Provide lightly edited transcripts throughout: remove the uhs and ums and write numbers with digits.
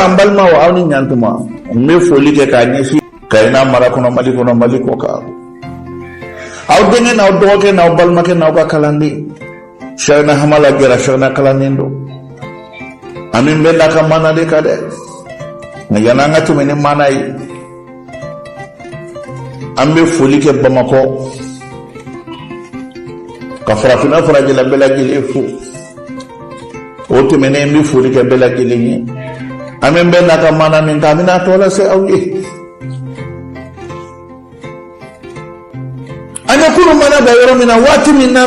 ambalma wa awni nyantuma me foli ke kanyeshi kaina marakono mali koka aw dengen aw doge na balma ke na ba kalandi shana hamala gera shana kalanindo amin bella ka mana de kade ngayana ngatu mene manai ambe foli ke Bamako ka farafina faraje la bela gilefu otu mene mbi foli ke bela gilenyi amin bella ka mana min kamina tola se awye anya kunu mana da yoro mina wati mina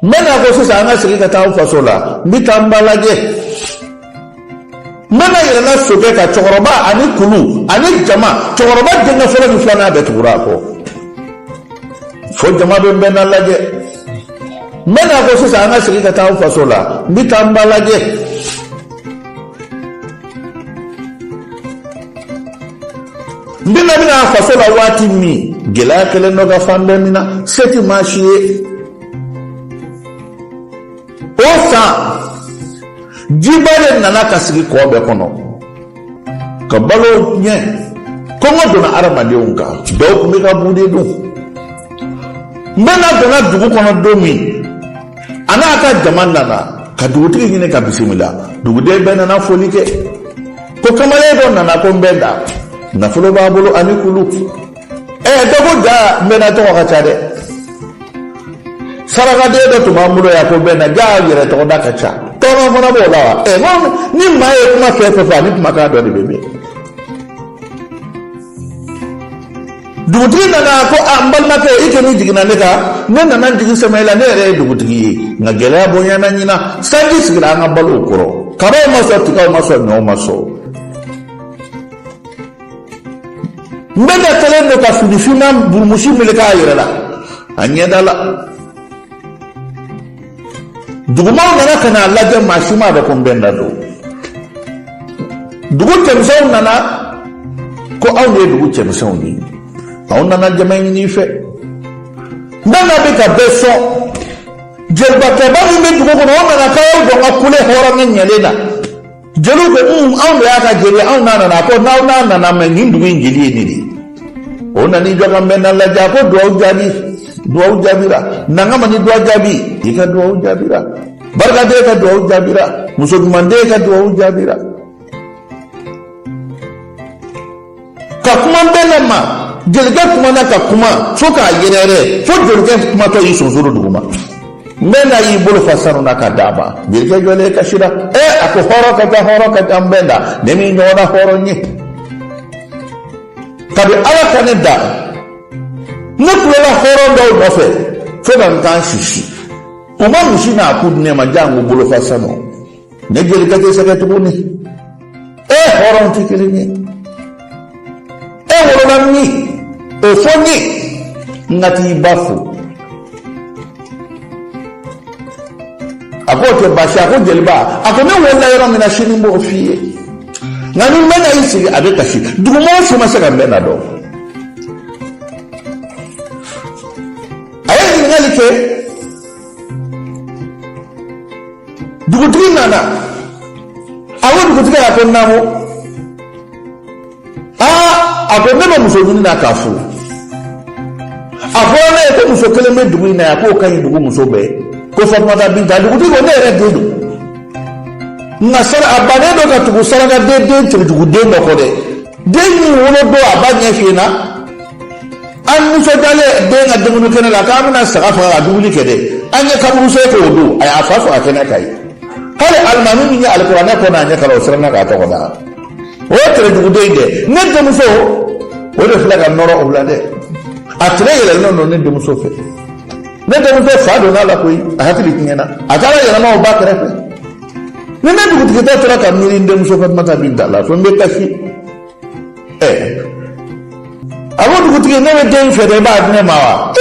mena ko sisa anga sigi ka taw fasola mbitambalage mena yela na sobe ka chokoroba ani kunu ani jama chokoroba denga folo ni flana be tukura ko fo jama be bena lage mena ko sisa anga sigi ka taw fasola mbitambalage mbina fasola wati mi gela kele no ga fande mina seti mashiye osa jibale nana kasigi ko be kono ka balo nye kongo dona aramade unka do mi ka bude do mbena dona dugu kono do mi ana aka jaman nana ka dugu tigi ne ka bisimila dugu de bena na folike ko kamale do nana ko mbenda na fulo babulu anikulu dogo da mbena to ka chade saraka de do tumamulo ya ko bena ja yere to da kacha to no fona bola no ni maye kuma fefe fa ni kuma ka do de bebe dugutigi na ko ambal make ike ni digina ne ka nana nan digi semaila ne re dugutigi na gela bonya na nyina sangi sigira nga balu koro kaba maso tika maso no maso mbeda telendo ka fudifina burmushi milika yirala anyedala duguma nana kana laje mashima da kombenda do dugu temso nana ko awne dugu temso ni aw nana jamaini ni fe nana be ka beso jelba ka ba mi dugu ko nana ka yo go akule hora nyelena jelu ko aw ya ka jeli aw nana na ko nana me ngindu ngili ni ona ni joga mbena la jako do jabira nanga mani do jabi ika do jabira barka de ka do jabira musud mande ka do jabira ka kuma mbena ma jelga kuma na ka kuma so ka yerere fo jelga kuma to yi sonsoro duguma mbena yi bolo fasaro na ka daba jelga jole ka shira ako horo ka tambenda nemi nyona horo nyi kabi ala kane da ne kulela horo do nofe fo ban kan shishi uma mushina akud ne majango bolo fasano ne jeli kate sakatu buni horo ntikilini woro na mi foni ngati bafu akote basha ko jelba akone wala yoro mina shini mbo fiye ngani mena isi abekashi dugumo shuma saka mbena do ayi ngalike dugutri nana awu dugutri akon namo akone ba musojuni na kafu afona ko musokele me dugu na ko kan dugu musobe ko fatmata binta dugutri ko ne re dedo nasara abane do ka tugu saranga de tugu de no ko de ni wono do abanye fina an muso dale de nga de mun kana la ka muna saka fa duguli kede an ya kaburu sai ko do ay afafu akena kai kale almanu ni alquran ko na nya kala saranga ka to ko da o tere dugu de ne de muso o de flaga noro o blande atre yele no ne de muso fe ne de muso fa do na la ko ahati kinyana atara yana ma o ba kare fe nena dugu kita tora kamiri nde muso Fatmata binta la so mbeka shi abo dugu tike neme den fede ba dine mawa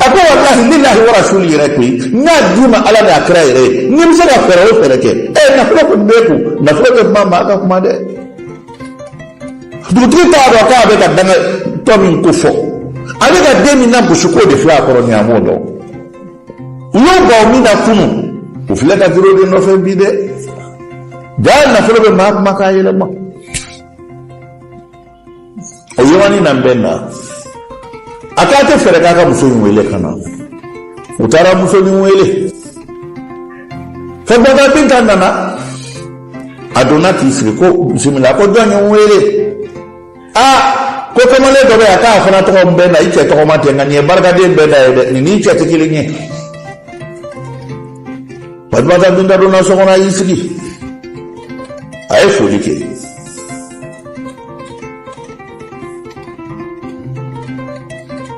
ako wallahi lillahi wa rasuli rakwi na dima ala da kraire ni mse da fere o fere ke na fere ko beku na fere ko mama aka kuma de dugu tike ta do ka be ka danga to min ko fo ale ga demi na bushuko de fla ko ni amodo yo ba mi na kunu ufileka zero de no fe bide da nafolo be maka yelema o yewani nambena akate fere kaka muso wele kana utara muso ni wele fabada binta nana adona tisri ko bismillah ko donye wele ko kamale dobe aka afana to mbena ite to ma tenga ni barka de mbena ni chete kilinye fabada binta dona so kona isiki ay fulike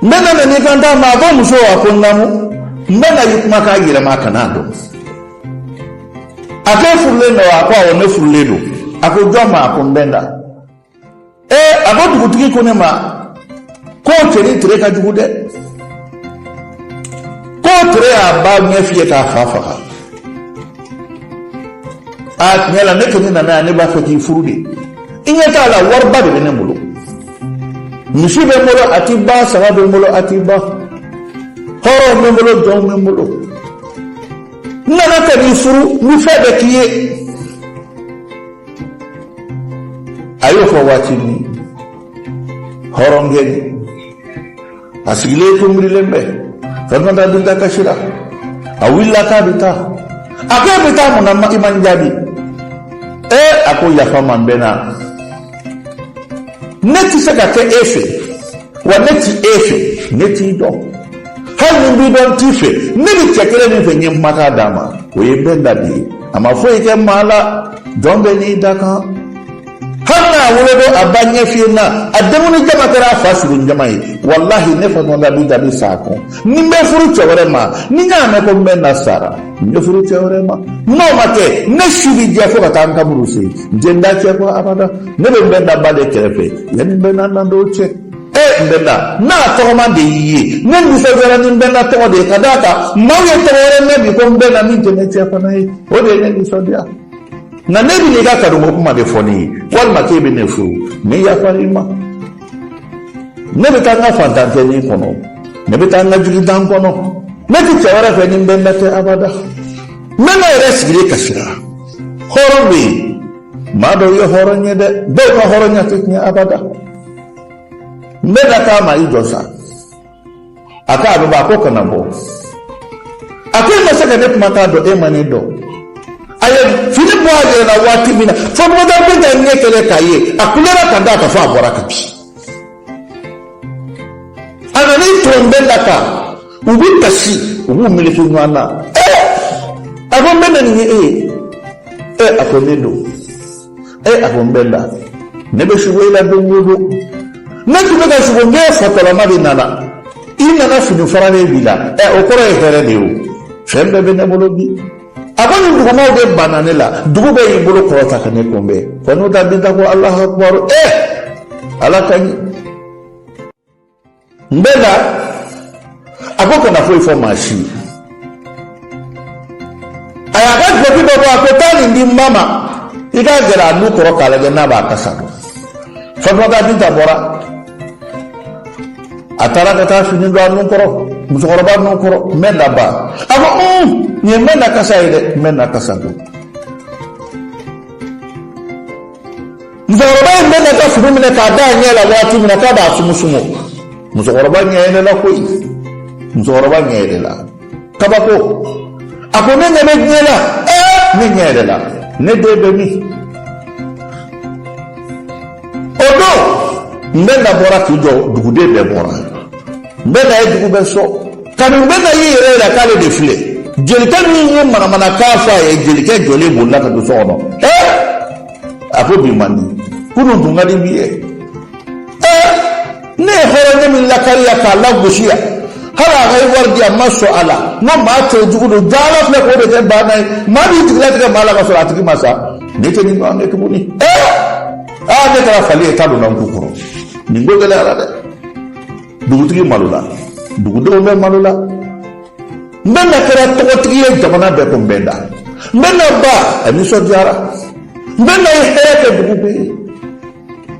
mbena ni kanda ma ba muso akonnamu mbena yikuma ka gira makanado ake fulle no akwa wone fulle do ako joma akombenda agodu kutiki kone ma ko tere tere ka jugude ko tere aba nyefiye ka fafa nyala ne kene na ne ba fati furude inyata la warba de ne mulo misibe mulo atiba sawabe mulo atiba horo me mulo don me mulo nana ka ni furu ni febe kiye ayo ko watini horo ngeni asigile ko murilembe fernanda dinda kashira awilla ka bita akabita munamma imanjabi ako yafa mambena neti saka ke efe wa neti efe neti do hali bidon tife nini chekele ni fenye maka dama uyembenda di ama fwe ke mala dombe ni daka hana wuledo abanye fina ademuni jama kara fasiru jamai wallahi nefa nonda bida bi sako nimbe furu chawrema ninya ko mena sara nimbe furu chawrema no make ne shibi jefo katanga burusi jenda cheko abada nebe mbenda bade kerefe yani mbena nando che mbenda na toma de yi nendu fezera ni mbenda to de kadaka mawe tawere nebi ko mbena minte ne cheko nai o de ne sodia na nebi ni ga kadu kuma de foni wal makebe ne fu ne ya farima nebi tanga fantante ni kono nebi tanga jugidan kono nebi chawara fe ni mbenda te abada mena resgire kashira horombe mado yo horonye de do ko horonya teknya abada mbeda kama ijosa aka ababa ko kana bo akema saka ne maka do emane do aye fini bo aje na wati mina fo mo da benta nyekele kaye akulera kanda ka fa bora kapi anani tombenda ka ubi kasi ubu miliki nwana agombenda ni akonedo agombenda nebe shuwela bongodo natuka ka shugonge fotola madinala ina na finu farane bila okoro efere deu fembe bene bologi abani ndugo mawde bananela dugo be yimbolo ko taka ne kombe kono da binta ko allah akbar alakani mbela akoko na foi formashi ayaga gobi baba ko tani ndi mama iga gara nu ko kala na ba kasado fadwa da binta bora atara kata fini do anu koro musokoroba nu koro menda ba abo ni menda kasaide menda kasado musokoroba menda ka fini mena ka da nyela watu mena ka da sumusumo musokoroba nyela la koi musokoroba nyela kabako akone nyela nyela ni nyela ne debe mi odo mbenda bora kijo dugude be bora mbenda e dugu be so kanu mbenda yire la kale de file jelika ni mana mana kafa e jelika jole bolla ka do so no apo bi mani kunu dunga di biye ne horo ne min la kariya ka la gushiya hala ga wardi amma so ala no ma to dugu jala fle ko de ba nay ma bi tigla tiga mala ka so atiki masa ne te ni no ne ko ni ne kara fali eta do nan kukuro ni ngogale ala de dugutigi malula dugudo me malula mbena kara togotigi e jamana be ko mbenda mbena ba ani so diara mbena hete dugube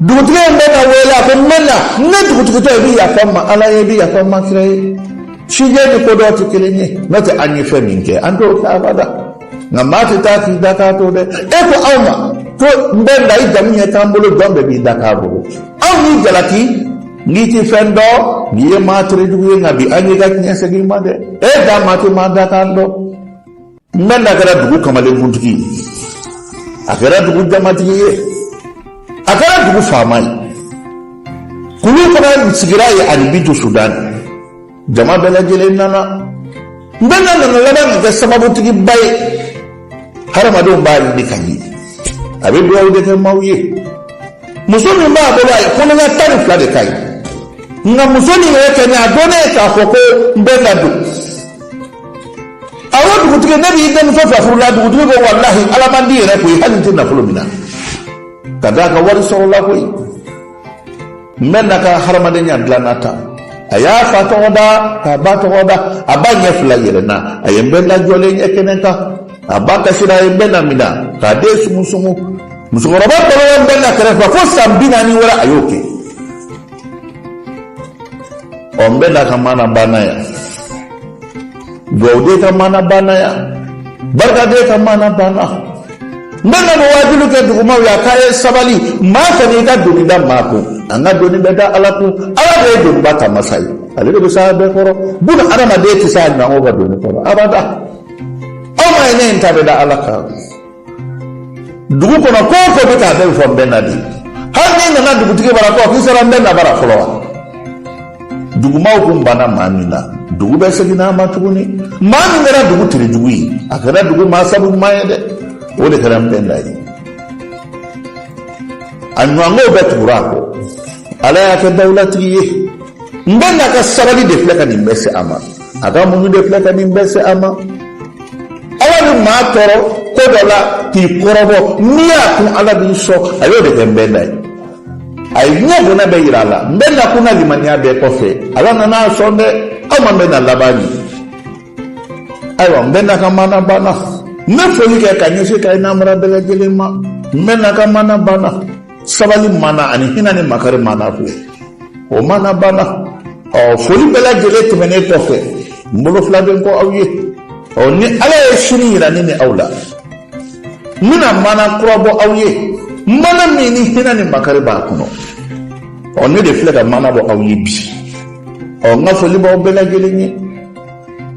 dugutigi mbena wela ko mbena ne dugutigi to bi ya fama ala ye bi ya fama kire shije ni ko do to kelenye nata anyi feminke ando ka abada nga mati ta ki daka to de e ko awma to mbenda i jamu ye tambolo dombe bi daka bolo awni jalati ni ti fendo ni e matri duwe nga bi anyi ga nyese gi made e da mati ma daka ndo mbenda gara dugu kamale buntuki akara dugu jamati ye akara dugu famai kulu kana sigira ye alibitu Sudan jama bela jele nana mbena nana lada nga sababu tigi bay harama mbali ni kanyi abe do awde ke mawye musoni mba bola ko nga tari fla de kai nga musoni ye kenya done ka foko mbena du awadu kutige nabi idan fa furla du du ko wallahi alamandi re ko halin na fulumina kadaka wari sallallahu ko menna ka harama de nya dlanata aya fa to da ka ba to da abanya fla yerena ayembela jole nyekeneka abaka shira yembena mina kade sumusumu musukoroba tolo yembena kerefa fo sambina ni wala ayoke ombela kamana bana ya gode kamana bana ya barkade kamana bana mbena no wajilu ke duguma ya kaye sabali ma fani ga dunida mako anga doni beda alaku ala be do bata masai ale do sa be koro buna arama de ti sa na over doni koro abada oma ene ntabe da alaka dugu kono ko be ta be fo benadi hanni na dugu tike bara ko kisara benna bara folowa dugu maw ko bana manina dugu be segina matuguni mani ngara dugu tiri dugu yi akara dugu ma sabu mayede wole karam bendaji anwango beturako ala ya ka dawlati ye mbanda ka sabali de fleka ni mbese ama aga mungu de fleka ni mbese ama awali ma toro ko dola ti korobo niya kun ala bi so ayo de bendaji ay nyago na be irala mbenda kuna limania be kofe ala na sonde ama mbenda labani aywa mbenda kamana bana nefoli ke kanyese kay namra bela jelema mbenda kamana bana sabali mana ani hinani makare mana fu o mana bana o foli bela jele tumene tofe mbolo fladen ko awye o ni ala e shini ira ni awla muna mana kurabo awye mana mini hinani makare ba kuno o ni de flega mana bo awye bi o nga foli bo bela jele ni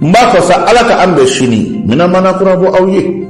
mbako sa ala ka ambe shini mina mana kurabo awye